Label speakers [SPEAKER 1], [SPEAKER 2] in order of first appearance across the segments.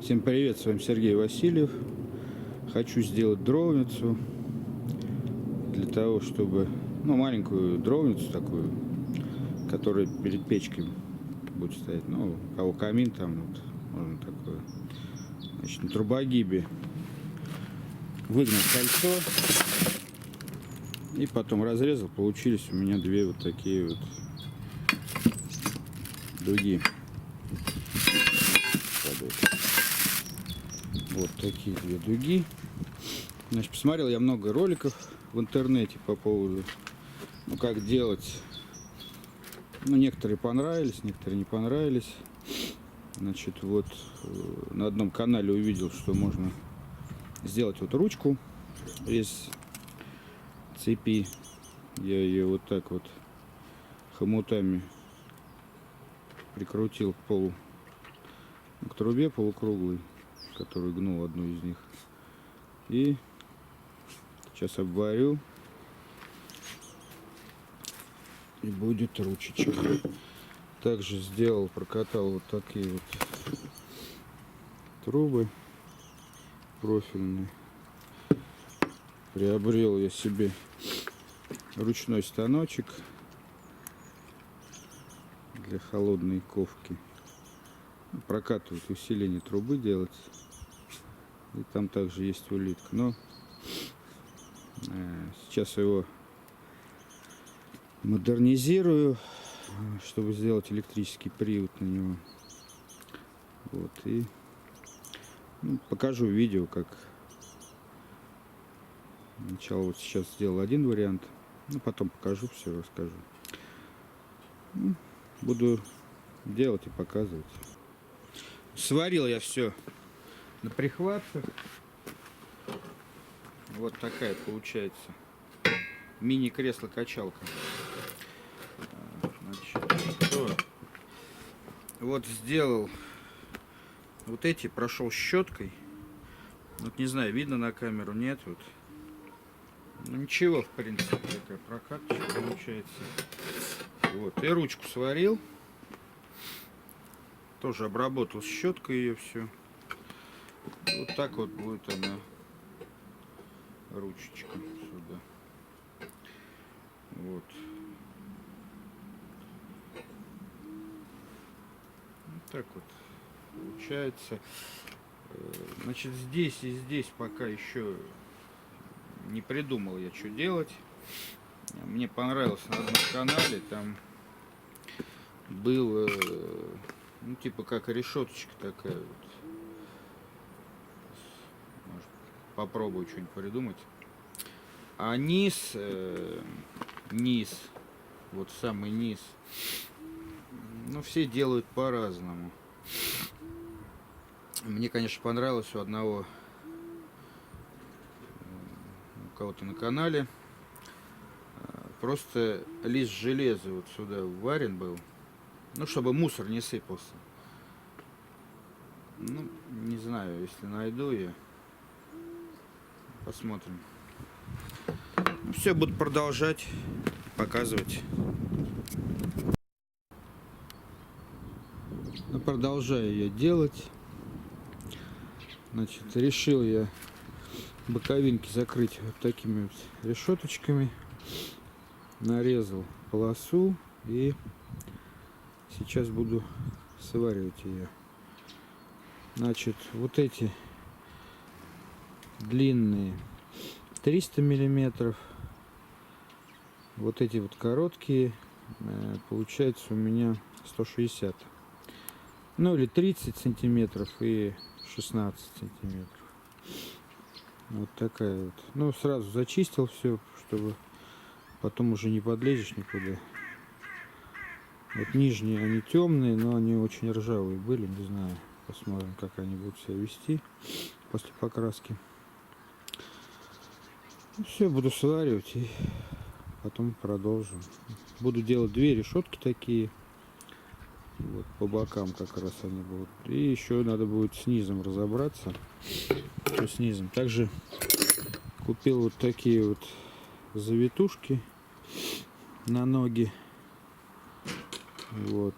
[SPEAKER 1] Всем привет, с вами Сергей Васильев. Хочу сделать дровницу для того, чтобы, маленькую дровницу такую, которая перед печкой будет стоять. У кого камин там, вот, можно такое. Значит, на трубогибе выгнал кольцо и потом разрезал. Получились у меня две вот такие вот дуги. Вот такие две дуги. Значит, посмотрел я много роликов в интернете по поводу, как делать. Некоторые понравились, некоторые не понравились. Значит, вот на одном канале увидел, что можно сделать вот ручку из цепи. Я ее вот так вот хомутами прикрутил к трубе полукруглой, которую гнул одну из них. И сейчас обварю, и будет ручечка. Также прокатал вот такие вот трубы профильные. Приобрел я себе ручной станочек для холодной ковки. Прокатывать, усиление трубы делать. И там также есть улитка. Но сейчас его модернизирую, чтобы сделать электрический привод на него. Вот, и покажу видео, как сначала вот сейчас сделал один вариант, потом покажу, все расскажу. Буду делать и показывать. Сварил я все на прихватках. Вот такая получается мини-кресло-качалка. Вот сделал вот эти, прошел щеткой. Вот не знаю, видно на камеру, нет. Вот. Ничего, в принципе, такая прокаточка получается. Вот, и ручку сварил. Тоже обработал щеткой ее все. Вот так вот будет она, ручечка сюда. Вот. Вот так вот получается. Значит, здесь и здесь пока еще не придумал я, что делать. Мне понравилось на одном канале, там был типа как решеточка такая вот. Может, попробую что-нибудь придумать. А низ, вот самый низ, все делают по-разному. Мне, конечно, понравилось у одного, у кого-то на канале, просто лист железа вот сюда варен был, чтобы мусор не сыпался. Не знаю, если найду я, посмотрим. Все, буду продолжать показывать. Продолжаю я делать. Значит, решил я боковинки закрыть вот такими вот решеточками. Нарезал полосу и сейчас буду сваривать ее. Значит, вот эти длинные 300 миллиметров, вот эти вот короткие, получается у меня 160, или 30 сантиметров и 16 сантиметров. Вот такая вот. Сразу зачистил все, чтобы потом уже не подлезешь никуда. Вот нижние, они темные, но они очень ржавые были, не знаю. Посмотрим, как они будут себя вести после покраски. Все, буду сваривать и потом продолжим. Буду делать две решетки такие. Вот по бокам как раз они будут. И еще надо будет с низом разобраться. Что с низом. Также купил вот такие вот завитушки на ноги. Вот.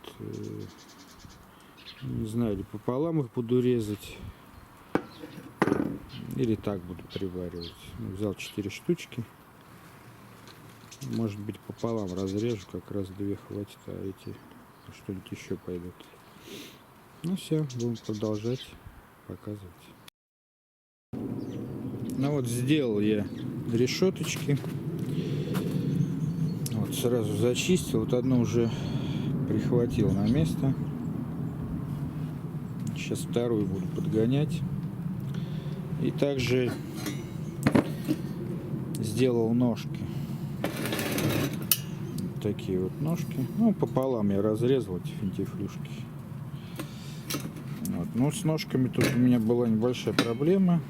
[SPEAKER 1] Не знаю, или пополам их буду резать, или так буду приваривать. Ну, взял 4 штучки. Может быть, пополам разрежу, как раз 2 хватит, а эти что-нибудь еще пойдут. Ну все, будем продолжать показывать. Ну вот, сделал я решеточки. Вот, сразу зачистил. Вот одну уже прихватил на место. Сейчас вторую буду подгонять. И также сделал ножки. Вот такие вот ножки. Ну, пополам я разрезал эти финтифлюшки. Вот. Ну, с ножками тут у меня была небольшая проблема.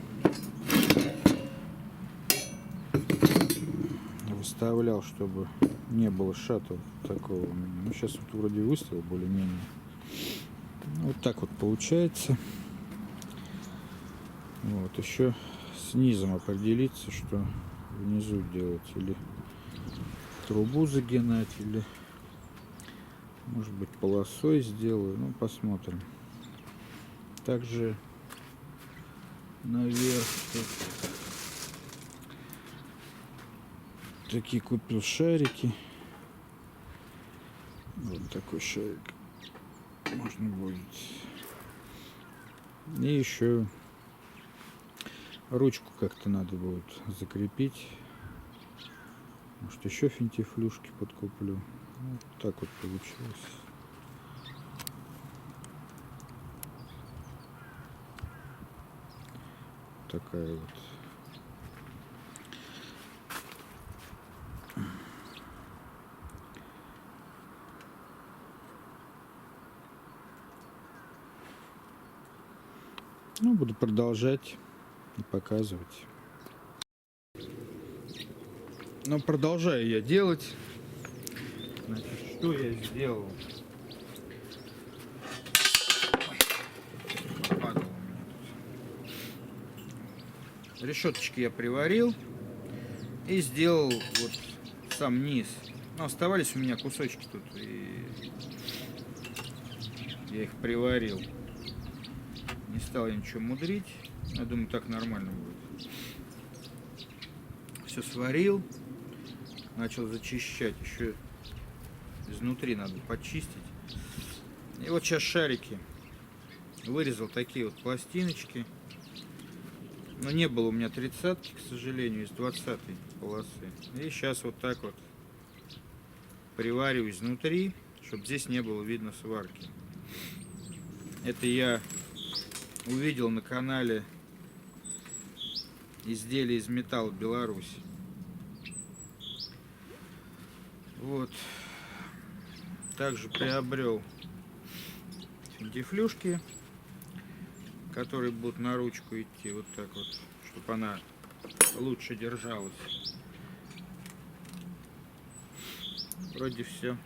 [SPEAKER 1] Выставлял, чтобы не было шата такого. Ну, сейчас вот вроде выставил более-менее. Вот так вот получается. Вот, еще с низом определиться, что внизу делать. Или трубу загинать, или может быть полосой сделаю. Ну, посмотрим. Также наверх такие купил шарики. Вот такой шарик можно будет. И еще ручку как-то надо будет закрепить. Может, еще финтифлюшки подкуплю. Вот так вот получилось. Такая вот. Ну, буду продолжать и показывать. Но продолжаю я делать. Значит, что я сделал? Решеточки я приварил и сделал вот сам низ. Но оставались у меня кусочки тут, и я их приварил. Не стал я ничего мудрить. Я думаю, так нормально будет. Все сварил. Начал зачищать. Еще изнутри надо почистить. И вот сейчас шарики. Вырезал такие вот пластиночки. Но не было у меня 30-ки, к сожалению, из 20-й полосы. И сейчас вот так вот привариваю изнутри, чтобы здесь не было видно сварки. Это я увидел на канале изделия из металла Беларусь. Вот. Также приобрел финтифлюшки, которые будут на ручку идти вот так вот, чтобы она лучше держалась. Вроде все.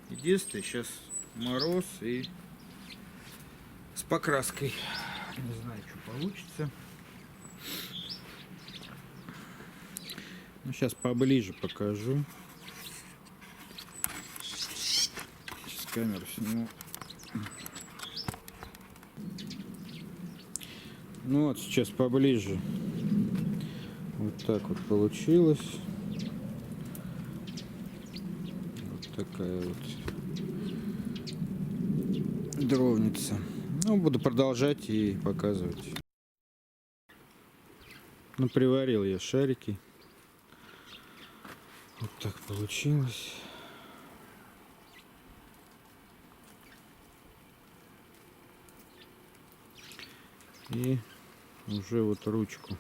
[SPEAKER 1] Единственное, сейчас мороз и с покраской. Не знаю, что получится. Ну, сейчас поближе покажу. Сейчас камеру сниму. Ну вот, сейчас поближе. Вот так вот получилось. Вот такая вот дровница. Ну, буду продолжать и показывать. Ну, приварил я шарики. Вот так получилось. И уже вот ручку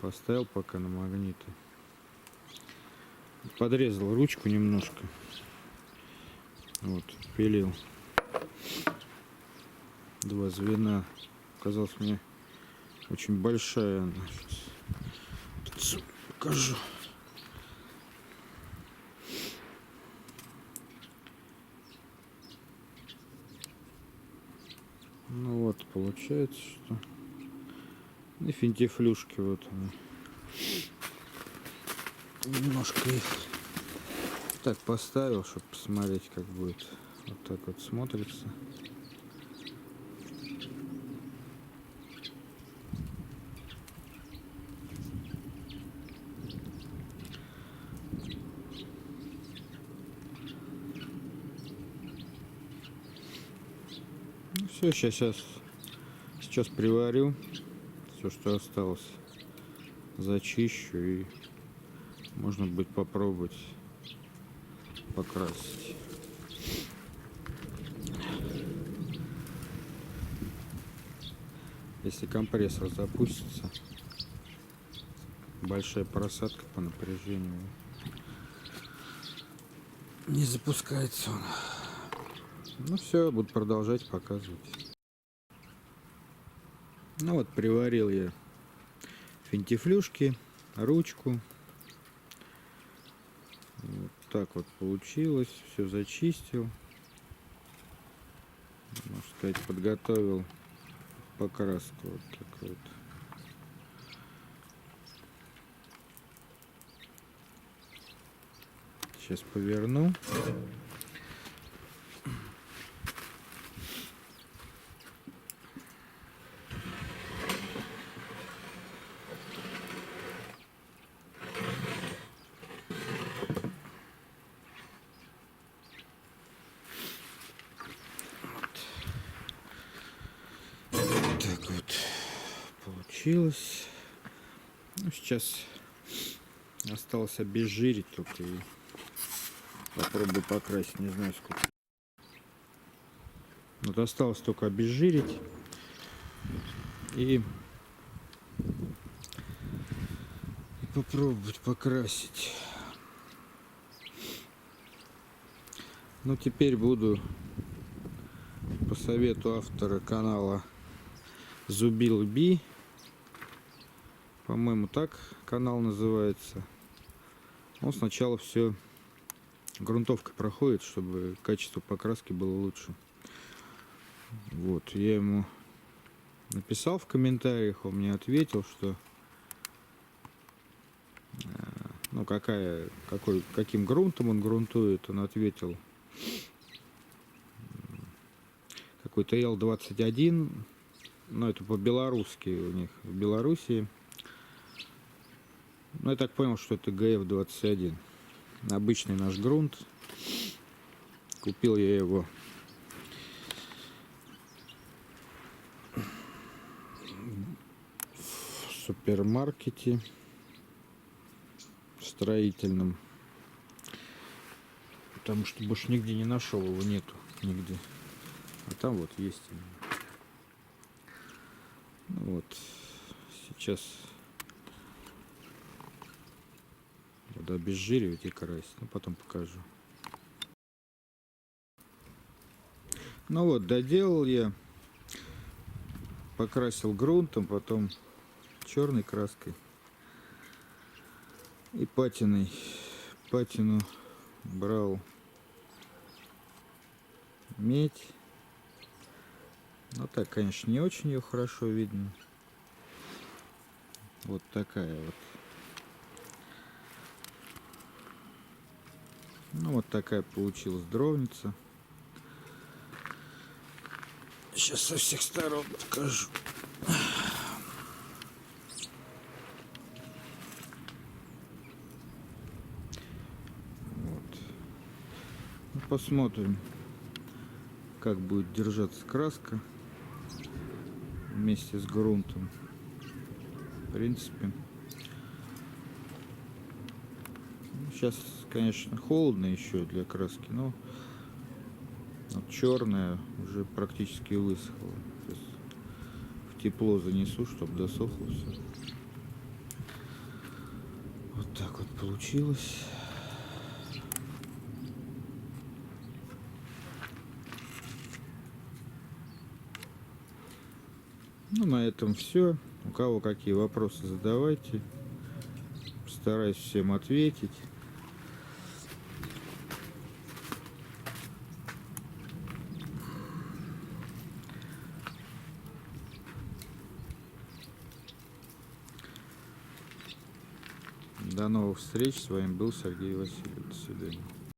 [SPEAKER 1] поставил пока на магниты. Подрезал ручку немножко. Вот, пилил. 2 звена. Казалось мне очень большая она. Сейчас покажу. Ну вот, получается, что и финтифлюшки вот они. Немножко их так поставил, чтобы посмотреть, как будет. Вот так вот смотрится. Ну все, сейчас приварю все, что осталось, зачищу, и можно будет попробовать покрасить. Если компрессор запустится, большая просадка по напряжению, не запускается он. Ну все, буду продолжать показывать. Ну вот, приварил я финтифлюшки, ручку. Вот так вот получилось. Все зачистил. Можно сказать, подготовил покраску. Вот так вот. Сейчас поверну. Так вот получилось. Ну, сейчас осталось обезжирить только и попробую покрасить, не знаю сколько. Вот осталось только обезжирить и попробовать покрасить. Ну теперь буду по совету автора канала Зубил Би, по-моему, так канал называется. Он сначала все грунтовкой проходит, чтобы качество покраски было лучше. Вот, я ему написал в комментариях, он мне ответил, что ну каким грунтом он грунтует. Он ответил какой-то Л-21, но это по-белорусски у них в Белоруссии. Ну, я так понял, что это ГФ-21. Обычный наш грунт. Купил я его в супермаркете строительном. Потому что больше нигде не нашел, его нету нигде. А там вот есть. Ну, вот. Сейчас буду обезжиривать и красить. Ну, потом покажу. Ну вот, доделал я. Покрасил грунтом, потом черной краской и патиной. Патину брал медь. Ну так, конечно, не очень ее хорошо видно. Вот такая вот. Ну вот такая получилась дровница. Сейчас со всех сторон покажу. Вот. Ну, посмотрим, как будет держаться краска вместе с грунтом. В принципе, сейчас, конечно, холодно еще для краски, но вот черная уже практически высохла. Сейчас в тепло занесу, чтобы досохло все. Вот так вот получилось. Ну, на этом все. У кого какие вопросы, задавайте. Постараюсь всем ответить. До новых встреч. С вами был Сергей Васильев. До свидания.